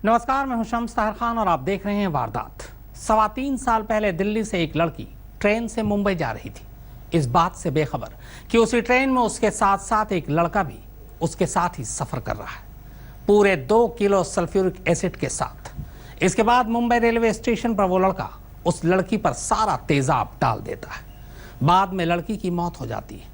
नमस्कार, मैं हूं शम्स ताहिर खान और आप देख रहे हैं वारदात। 3.25 साल पहले दिल्ली से एक लड़की ट्रेन से मुंबई जा रही थी, इस बात से बेखबर कि उसी ट्रेन में उसके साथ साथ एक लड़का भी उसके साथ ही सफर कर रहा है, पूरे 2 किलो सल्फ्यूरिक एसिड के साथ। इसके बाद मुंबई रेलवे स्टेशन पर वो लड़का उस लड़की पर सारा तेजाब डाल देता है। बाद में लड़की की मौत हो जाती है।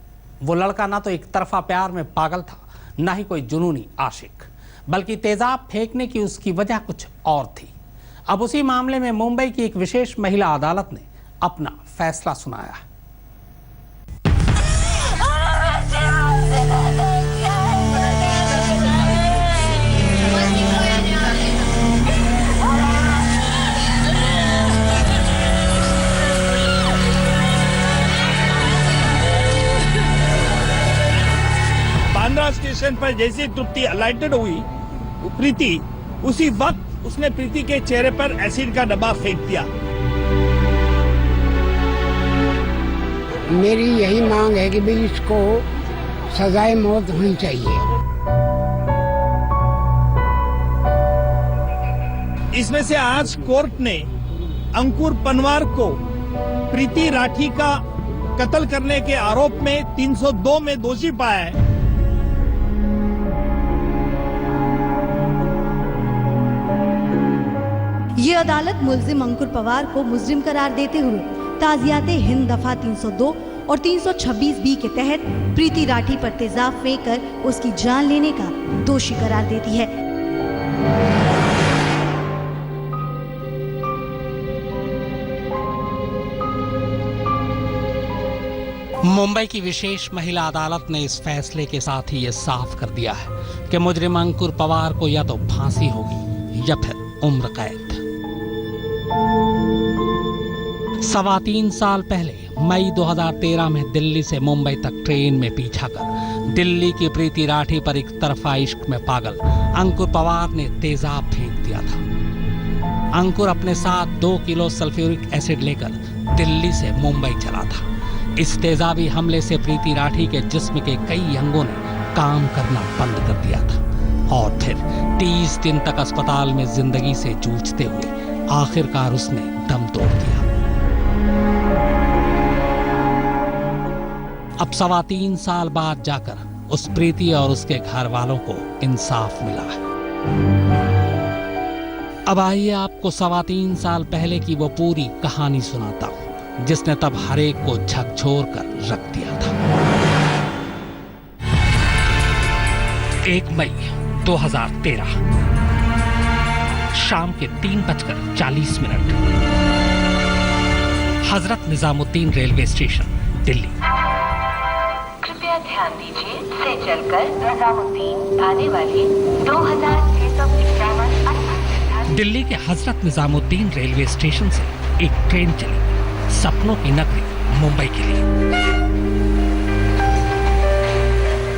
वो लड़का ना तो एक तरफा प्यार में पागल था, ना ही कोई जुनूनी आशिक, बल्कि तेजाब फेंकने की उसकी वजह कुछ और थी। अब उसी मामले में मुंबई की एक विशेष महिला अदालत ने अपना फैसला सुनाया है। बांद्रा स्टेशन पर जैसे तृप्ति अलाइटेड हुई प्रीति, उसी वक्त उसने प्रीति के चेहरे पर एसिड का डब्बा फेंक दिया। मेरी यही मांग है कि भी इसको सजाए मौत होनी चाहिए। इसमें से आज कोर्ट ने अंकुर पनवार को प्रीति राठी का कत्ल करने के आरोप में 302 में दोषी पाया है। ये अदालत मुल्जिम अंकुर पवार को मुजरिम करार देते हुए ताज़ियाते हिंद दफा 302 और 326 बी के तहत प्रीति राठी पर तेजाब फेंककर उसकी जान लेने का दोषी करार देती है। मुंबई की विशेष महिला अदालत ने इस फैसले के साथ ही ये साफ कर दिया है कि मुजरिम अंकुर पवार को या तो फांसी होगी या फिर उम्र कैद। 3.25 साल पहले मई 2013 में दिल्ली से मुंबई तक ट्रेन में पीछा कर दिल्ली की प्रीति राठी पर एक तरफा इश्क में पागल अंकुर पवार ने तेजाब फेंक दिया था। अंकुर अपने साथ 2 किलो सल्फ्यूरिक एसिड लेकर दिल्ली से मुंबई चला था। इस तेजाबी हमले से प्रीति राठी के जिस्म के कई अंगों ने काम करना बंद कर दिया था और फिर 30 दिन तक अस्पताल में जिंदगी से जूझते हुए आखिरकार उसने दम तोड़ दिया। अब 3.25 साल बाद जाकर उस प्रीति और उसके घर वालों को इंसाफ मिला है। अब आइए आपको 3.25 साल पहले की वो पूरी कहानी सुनाता हूं, जिसने तब हर एक को झकझोर कर रख दिया था। 1 मई 2013 शाम के 3:40 हजरत निजामुद्दीन रेलवे स्टेशन, दिल्ली। कृपया ध्यान दीजिए, से चलकर निजामुद्दीन आने वाली 2651 दिल्ली के हजरत निजामुद्दीन रेलवे स्टेशन से एक ट्रेन चली सपनों की नगरी मुंबई के लिए,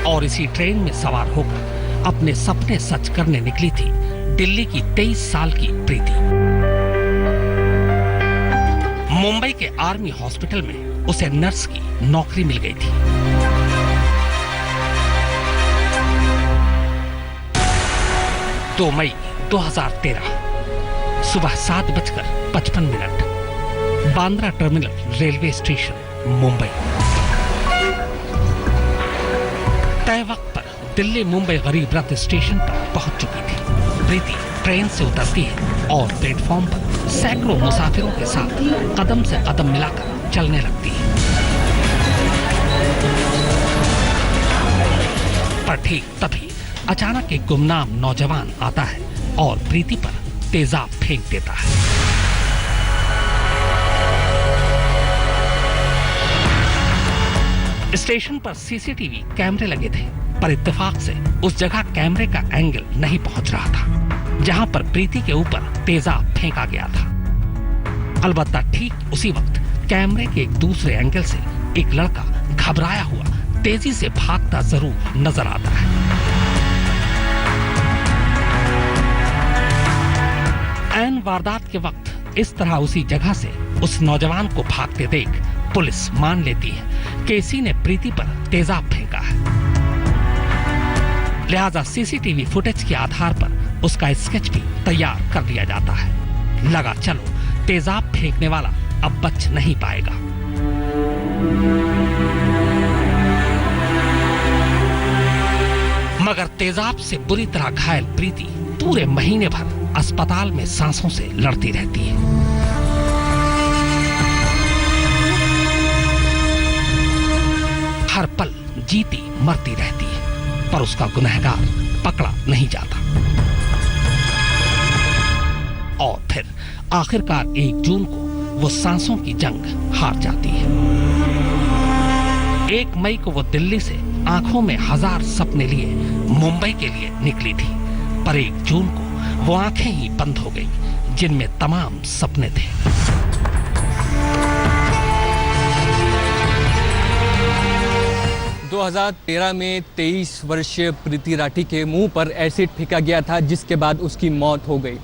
और इसी ट्रेन में सवार होकर अपने सपने सच करने निकली थी दिल्ली की 23 साल की प्रीति। मुंबई के आर्मी हॉस्पिटल में उसे नर्स की नौकरी मिल गई थी। तो मई 2013 सुबह 7:55 Bandra terminal railway station, Mumbai. तय वक्त पर दिल्ली मुंबई गरीब रथ स्टेशन पर पहुंच चुकी थी। प्रीति ट्रेन से उतरती है और प्लेटफॉर्म पर सैकड़ों मुसाफिरों के साथ कदम से कदम मिलाकर चलने लगती है। पर ठीक तभी अचानक एक गुमनाम नौजवान आता है और प्रीति पर तेजाब फेंक देता है। स्टेशन पर सीसीटीवी कैमरे लगे थे, पर इत्तेफाक से उस जगह कैमरे का एंगल नहीं पहुंच रहा था जहां पर प्रीति के ऊपर तेजाब फेंका गया था। अलबत्ता ठीक उसी वक्त कैमरे के एक दूसरे एंगल से एक लड़का घबराया हुआ तेजी से भागता जरूर नजर आता है। ऐन वारदात के वक्त इस तरह उसी जगह से उस नौजवान को भागते देख पुलिस मान लेती है कि इसी ने प्रीति पर तेजाब फेंका है। लिहाजा सीसीटीवी फुटेज के आधार पर उसका स्केच भी तैयार कर लिया जाता है। लगा चलो तेजाब फेंकने वाला अब बच नहीं पाएगा। मगर तेजाब से बुरी तरह घायल प्रीति पूरे महीने भर अस्पताल में सांसों से लड़ती रहती है। हर पल जीती मरती रहती है, पर उसका गुनहगार पकड़ा नहीं जाता। और फिर आखिरकार 1 जून को वो सांसों की जंग हार जाती है। 1 मई को वो दिल्ली से आंखों में 1000 सपने लिए मुंबई के लिए निकली थी, पर 1 जून को वो आंखें ही बंद हो गई जिनमें तमाम सपने थे। दो 2013 में 23 वर्षीय प्रीति राठी के मुंह पर एसिड फेंका गया था, जिसके बाद उसकी मौत हो गई।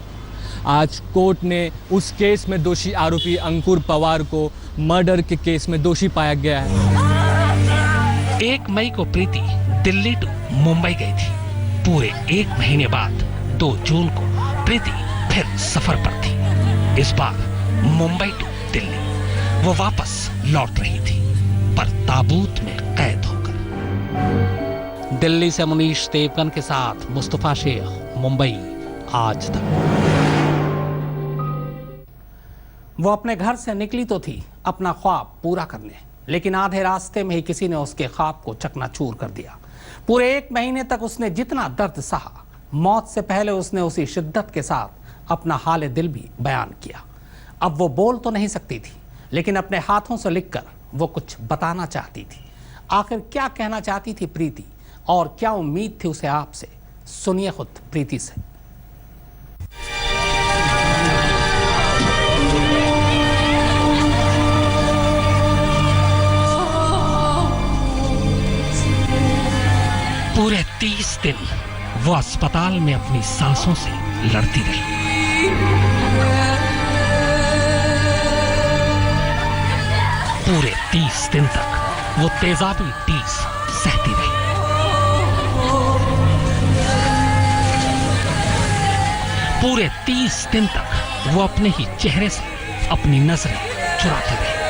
आज कोर्ट ने उस केस में दोषी आरोपी अंकुर पवार को मर्डर के केस में दोषी पाया गया है। 1 मई को प्रीति दिल्ली टू मुंबई गई थी। पूरे 1 महीने बाद 2 जून को प्रीति फिर सफर पर थी। इस बार मुंबई टू दिल्ली वो वापस लौट रही थी, पर ताबूत में कैद होकर। दिल्ली से मुनीश देवगन के साथ मुस्तफा शेख, मुंबई, आज तक। वो अपने घर से निकली तो थी अपना ख्वाब पूरा करने, लेकिन आधे रास्ते में ही किसी ने उसके ख्वाब को चकनाचूर कर दिया। पूरे 1 महीने तक उसने जितना दर्द सहा, मौत से पहले उसने उसी शिद्दत के साथ अपना हाल दिल भी बयान किया। अब वो बोल तो नहीं सकती थी, लेकिन अपने हाथों से लिखकर वो कुछ बताना चाहती थी। आखिर क्या कहना चाहती थी प्रीति, और क्या उम्मीद थी उसे आपसे? सुनिए खुद प्रीति से। पूरे 30 दिन वो अस्पताल में अपनी सांसों से लड़ती रही। पूरे 30 दिन तक वो तेजाबी टीस सहती रही। पूरे 30 दिन तक वो अपने ही चेहरे से अपनी नजरें चुराती रही।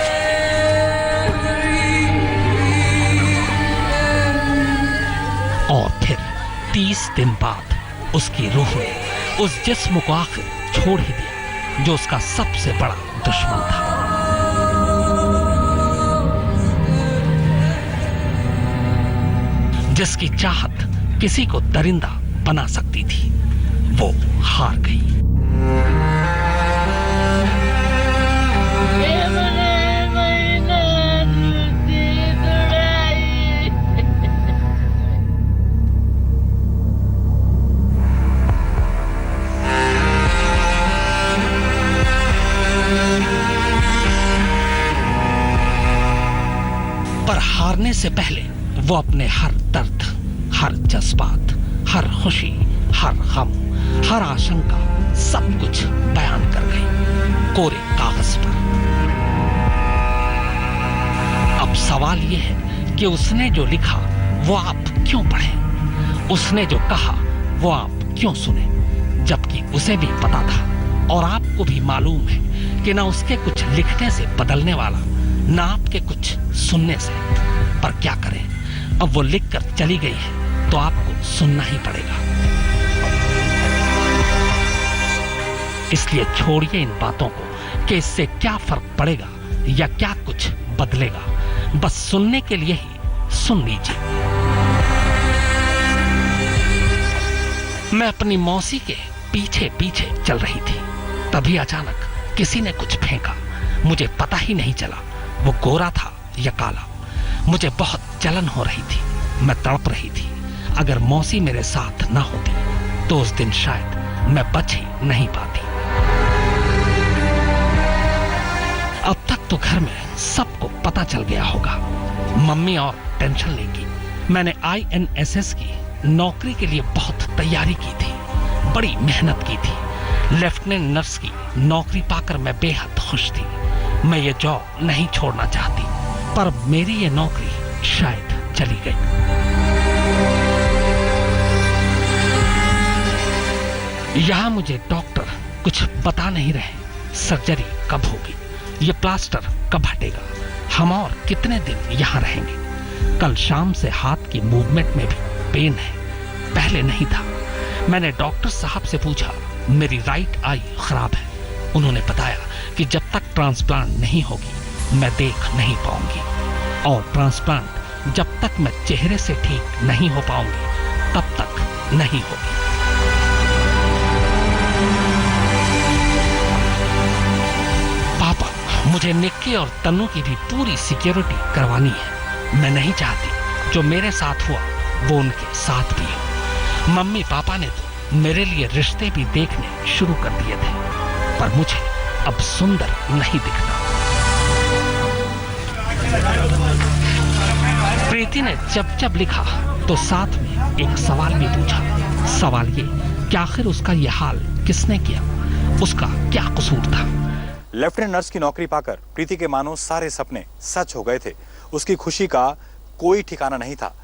और फिर 30 दिन बाद उसकी रूह ने उस जिस्म को आखिर छोड़ ही दिया जो उसका सबसे बड़ा दुश्मन था। जिसकी चाहत किसी को दरिंदा बना सकती थी, वो हार गई। पर हारने से पहले वो अपने हर दर्द, हर जज्बात, हर खुशी, हर गम, हर आशंका, सब कुछ बयान कर गई कोरे कागज पर। अब सवाल यह है कि उसने जो लिखा वो आप क्यों पढ़े? उसने जो कहा वो आप क्यों सुने? जबकि उसे भी पता था और आपको भी मालूम है कि ना उसके कुछ लिखने से बदलने वाला, ना आपके कुछ सुनने से। पर क्या करें, अब वो लिखकर चली गई है तो आपको सुनना ही पड़ेगा। इसलिए छोड़िए इन बातों को कि इससे क्या फर्क पड़ेगा या क्या कुछ बदलेगा। बस सुनने के लिए ही सुन लीजिए। मैं अपनी मौसी के पीछे पीछे चल रही थी, तभी अचानक किसी ने कुछ फेंका। मुझे पता ही नहीं चला वो गोरा था या काला। मुझे बहुत जलन हो रही थी, मैं तड़प रही थी। अगर मौसी मेरे साथ ना होती तो उस दिन शायद मैं बच ही नहीं पाती। अब तक तो घर में सबको पता चल गया होगा। मम्मी और टेंशन लेगी। मैंने INSS की नौकरी के लिए बहुत तैयारी की थी, बड़ी मेहनत की थी। लेफ्टिनेंट नर्स की नौकरी पाकर मैं बेहद खुश थी। मैं ये जॉब नहीं छोड़ना चाहती, पर मेरी ये नौकरी शायद चली गई। यहाँ मुझे डॉक्टर कुछ बता नहीं रहे, सर्जरी कब होगी, ये प्लास्टर कब हटेगा, हम और कितने दिन यहाँ रहेंगे। कल शाम से हाथ की मूवमेंट में भी पेन है, पहले नहीं था। मैंने डॉक्टर साहब से पूछा, मेरी राइट आई खराब है। उन्होंने बताया कि जब तक ट्रांसप्लांट नहीं होगी मैं देख नहीं पाऊंगी, और ट्रांसप्लांट जब तक मैं चेहरे से ठीक नहीं हो पाऊंगी तब तक नहीं होगी। पापा, मुझे निक्की और तन्नू की भी पूरी सिक्योरिटी करवानी है। मैं नहीं चाहती जो मेरे साथ हुआ वो उनके साथ भी हो। मम्मी पापा ने तो मेरे लिए रिश्ते भी देखने शुरू कर दिए थे, पर मुझे अब सुंदर नहीं दिखना। प्रीति ने जब जब लिखा तो साथ में एक सवाल भी पूछा। सवाल ये कि आखिर उसका ये हाल किसने किया, उसका क्या कसूर था। लेफ्टिनेंट नर्स की नौकरी पाकर प्रीति के मानो सारे सपने सच हो गए थे। उसकी खुशी का कोई ठिकाना नहीं था।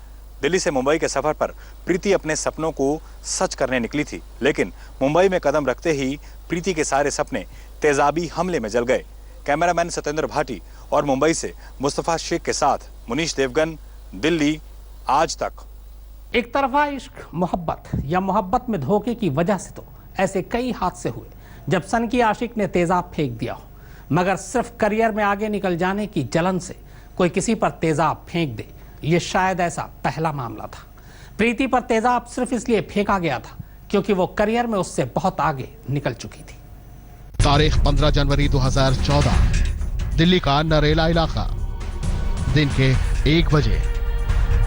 दिल्ली से मुंबई के सफर पर प्रीति अपने सपनों को सच करने निकली थी, लेकिन मुंबई में कदम रखते ही प्रीति के सारे सपने तेजाबी हमले में जल गए। कैमरामैन सत्येंद्र भाटी और मुंबई से मुस्तफा शेख के साथ मुनीश देवगन, दिल्ली आज तक। एक तरफा इश्क मोहब्बत या मोहब्बत में धोखे की वजह से तो ऐसे कई हादसे हुए जब सन की आशिक ने तेजाब फेंक दिया हो, मगर सिर्फ करियर में आगे निकल जाने की जलन से कोई किसी पर तेजाब फेंक दे, ये शायद ऐसा पहला मामला था। प्रीति पर तेजाब सिर्फ इसलिए फेंका गया था क्योंकि वो करियर में उससे बहुत आगे निकल चुकी थी। तारीख 15 जनवरी 2014, दिल्ली का नरेला इलाका। दिन के 1 बजे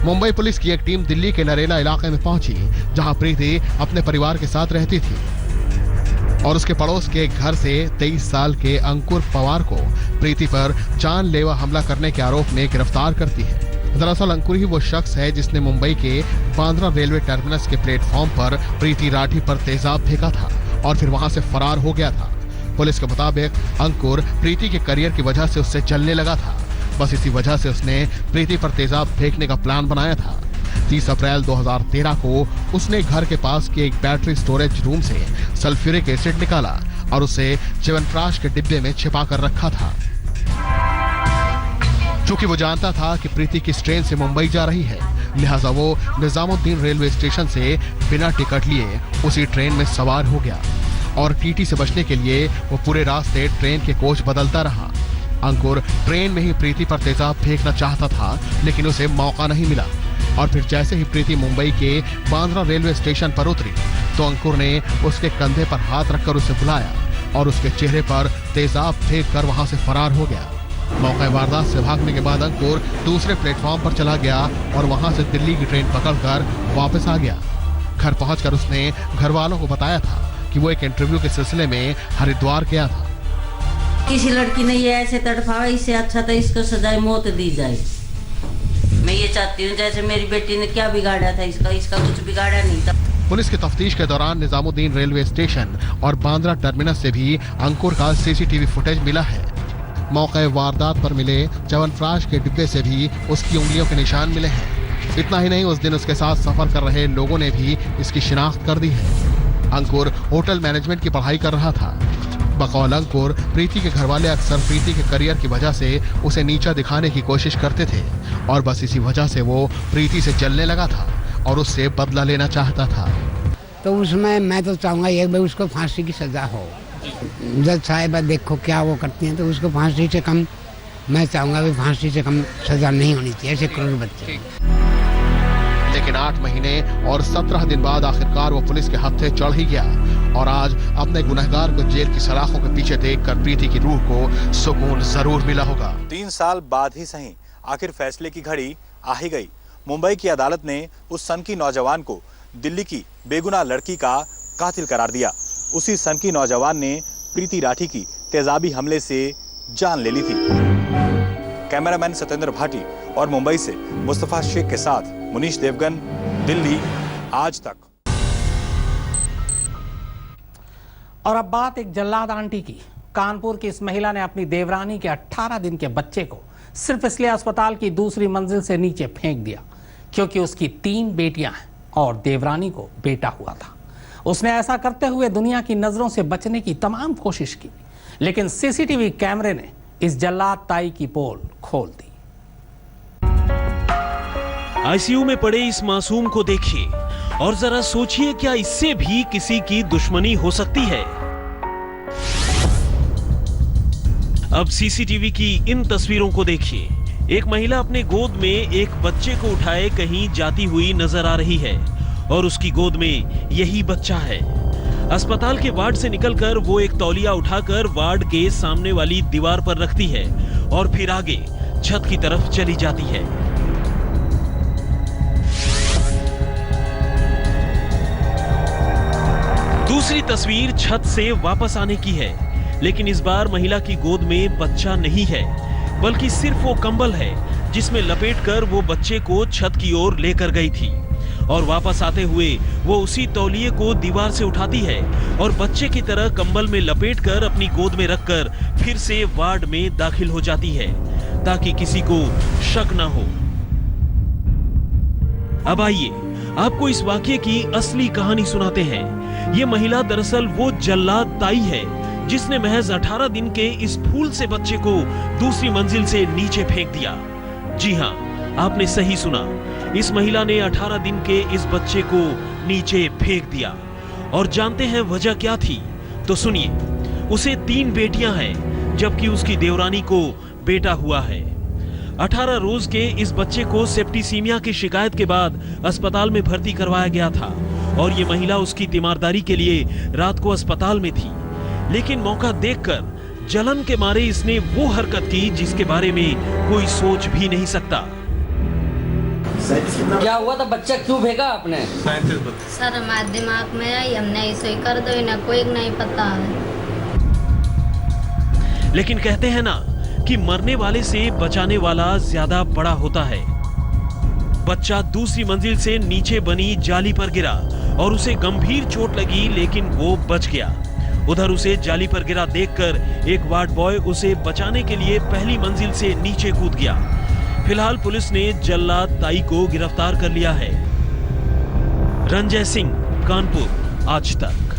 मुंबई पुलिस की एक टीम दिल्ली के नरेला इलाके में पहुंची, जहां प्रीति अपने परिवार के साथ रहती थी, और उसके पड़ोस के घर से 23 साल के अंकुर पवार को प्रीति पर जानलेवा हमला करने के आरोप में गिरफ्तार करती है। दरअसल अंकुर ही वो शख्स है जिसने मुंबई के बांद्रा रेलवे टर्मिनस के प्लेटफॉर्म पर प्रीति राठी पर तेजाब फेंका था और फिर वहां से फरार हो गया था। पुलिस के मुताबिक अंकुर प्रीति के करियर की वजह से उससे चलने लगा था। बस इसी वजह से उसने प्रीति पर तेजाब फेंकने का प्लान बनाया था। 30 अप्रैल 2013 को उसने घर के पास के एक बैटरी स्टोरेज रूम से सल्फ्यूरिक एसिड निकाला और उसे च्यवनप्राश के डिब्बे में छिपा कर रखा था। चूंकि वो जानता था कि प्रीति किस ट्रेन से मुंबई जा रही है, लिहाजा वो निजामुद्दीन रेलवे स्टेशन से बिना टिकट लिए उसी ट्रेन में सवार हो गया और टीटी से बचने के लिए वो पूरे रास्ते ट्रेन के कोच बदलता रहा। अंकुर ट्रेन में ही प्रीति पर तेजाब फेंकना चाहता था, लेकिन उसे मौका नहीं मिला। और फिर जैसे ही प्रीति मुंबई के बांद्रा रेलवे स्टेशन पर उतरी तो अंकुर ने उसके कंधे पर हाथ रखकर उसे बुलाया और उसके चेहरे पर तेजाब फेंक कर वहां से फरार हो गया। मौका वारदात से भागने के बाद अंकुर दूसरे प्लेटफॉर्म पर चला गया और वहां से दिल्ली की ट्रेन पकड़कर वापस आ गया। घर पहुंचकर उसने घर वालों को बताया था कि वो एक इंटरव्यू के सिलसिले में हरिद्वार गया था। किसी लड़की ने ये ऐसे तड़फाया, इससे अच्छा तो इसको सजाए मौत दी जाए। मैं ये चाहती हूँ, जैसे मेरी बेटी ने क्या बिगाड़ा था, इसका कुछ बिगाड़ा नहीं था। पुलिस की तफ्तीश के दौरान निजामुद्दीन रेलवे स्टेशन और बांद्रा टर्मिनस से भी अंकुर का सीसीटीवी फुटेज मिला है। मौके वारदात पर मिले च्यवनप्राश के डिब्बे से भी उसकी उंगलियों के निशान मिले हैं। इतना ही नहीं, उस दिन उसके साथ सफर कर रहे लोगों ने भी इसकी शिनाख्त कर दी है। अंकुर होटल मैनेजमेंट की पढ़ाई कर रहा था। बकौल अंकुर, प्रीति के घरवाले अक्सर प्रीति के करियर की वजह से उसे नीचा दिखाने की कोशिश करते थे और बस इसी वजह से वो प्रीति से जलने लगा था और उससे बदला लेना चाहता था। तो उसमें मैं तो चाहूँगा एक भाई उसको फांसी की सजा हो। जज साहिबा देखो क्या वो करती हैं, तो उसको फांसी से कम, मैं चाहूँगा भी फांसी से कम सजा नहीं होनी चाहिए ऐसे क्रूर बच्चे। लेकिन 8 महीने और 17 दिन बाद आखिरकार वो पुलिस के हत्थे चढ़ ही गया और आज अपने गुनहगार को जेल की सलाखों के पीछे देखकर प्रीति की रूह को सुकून जरूर मिला होगा। 3 साल बाद ही सही आखिर फैसले की घड़ी आ ही गई। मुंबई की अदालत ने उस सनकी नौजवान को दिल्ली की बेगुनाह लड़की का कातिल करार दिया। उसी सनकी नौजवान ने प्रीति राठी की तेजाबी हमले से जान ले ली थी। कैमरामैन सत्येंद्र भाटी और मुंबई से मुस्तफा शेख के साथ मुनीश देवगन, दिल्ली आज तक। और अब बात एक जल्लाद आंटी की। कानपुर की इस महिला ने अपनी देवरानी के 18 दिन के बच्चे को सिर्फ इसलिए अस्पताल की दूसरी मंजिल से नीचे फेंक दिया क्योंकि उसकी 3 बेटियां हैं और देवरानी को बेटा हुआ था। उसने ऐसा करते हुए दुनिया की नजरों से बचने की तमाम कोशिश की, लेकिन सीसीटीवी कैमरे ने इस जल्लाद ताई की पोल खोल दी। आईसीयू में पड़े इस मासूम को देखिए और जरा सोचिए, क्या इससे भी किसी की दुश्मनी हो सकती है? अब सीसीटीवी की इन तस्वीरों को देखिए। एक महिला अपने गोद में एक बच्चे को उठाए कहीं जाती हुई नजर आ रही है और उसकी गोद में यही बच्चा है। अस्पताल के वार्ड से निकलकर वो एक तौलिया उठाकर वार्ड के सामने वाली दीवार पर रखती है और फिर आगे छत की तरफ चली जाती है। दूसरी तस्वीर छत से वापस आने की है, लेकिन इस बार महिला की गोद में बच्चा नहीं है, बल्कि सिर्फ वो कंबल है जिसमें लपेटकर वो बच्चे को छत की ओर लेकर गई थी। और वापस आते हुए वो उसी तौलिए को दीवार से उठाती है और बच्चे की तरह कंबल में लपेटकर अपनी गोद में रखकर फिर से वार्ड में दाखिल हो जाती है ताकि किसी को शक ना हो। अब आइए आपको इस वाकये की असली कहानी सुनाते हैं। ये महिला दरअसल वो जल्लाद ताई है जिसने महज 18 दिन के इस फूल से बच्चे को दूसरी मंजिल से नीचे फेंक दिया। जी हां, आपने सही सुना, इस महिला ने 18 दिन के इस बच्चे को नीचे फेंक दिया। और जानते हैं वजह क्या थी? तो सुनिए, उसे 3 बेटियां हैं जबकि उसकी देवरानी को बेटा हुआ है। 18 रोज के इस बच्चे को सेप्टिसीमिया की शिकायत के बाद अस्पताल में भर्ती करवाया गया था और ये महिला उसकी तीमारदारी के लिए रात को अस्पताल में थी। लेकिन मौका देखकर जलन के मारे इसने वो हरकत की जिसके बारे में कोई सोच भी नहीं सकता। क्या हुआ था? बच्चा क्यों भेजा आपने? सर हमारे दिमाग में आई, हमने ऐसे कर दो ना, कोई नहीं पता है। लेकिन कहते हैं ना कि मरने वाले से बचाने वाला ज्यादा बड़ा होता है। बच्चा दूसरी मंजिल से नीचे बनी जाली पर गिरा और उसे गंभीर चोट लगी, लेकिन वो बच गया। उधर उसे जाली पर गिरा देखकर एक वार्ड बॉय उसे बचाने के लिए पहली मंजिल से नीचे कूद गया। फिलहाल पुलिस ने जल्लाद ताई को गिरफ्तार कर लिया है। रंजय सिंह, कानपुर, आज तक।